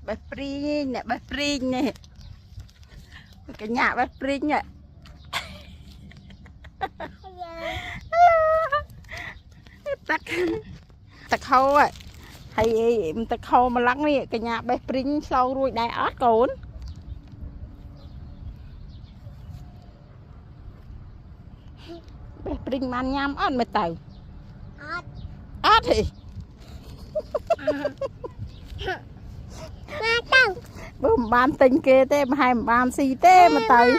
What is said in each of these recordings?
Bạch Pri nè, Bạch Pri nè. Cái nhà Bạch Pri nè. Tắc khâu á. Hay tắc khâu mà lắng đi cái nhà Bạch Pri sau rồi đại ớt cồn. Bạch Pri man nhám ớt mày tàu. Ớt thì. Bơm ban tinh kia thế mà hai ban xì thế mà tới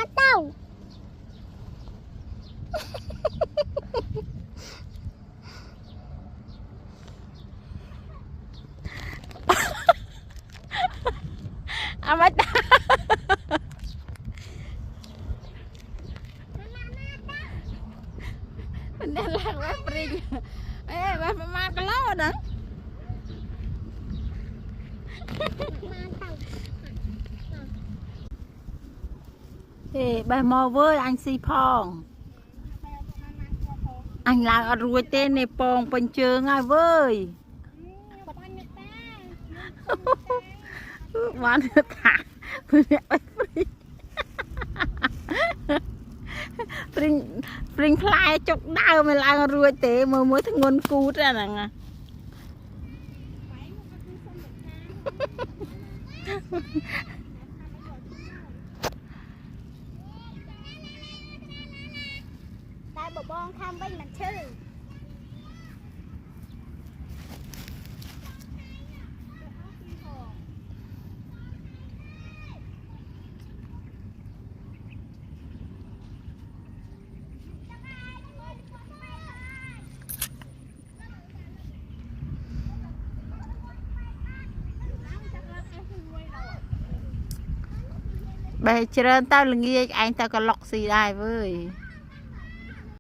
à mà mình đang làm Bạch Pri ê bà mà cái ló đó thì bà mò với anh si phong anh làm ở ruồi tên này phong bình trường ai với bán thả Pring fly chụp đau mà làm ruồi tế mà mới thằng ngon cút ra nè bộ bông tham bên mặt chơi Bây giờ tao là nghe anh tao có lọc gì đây với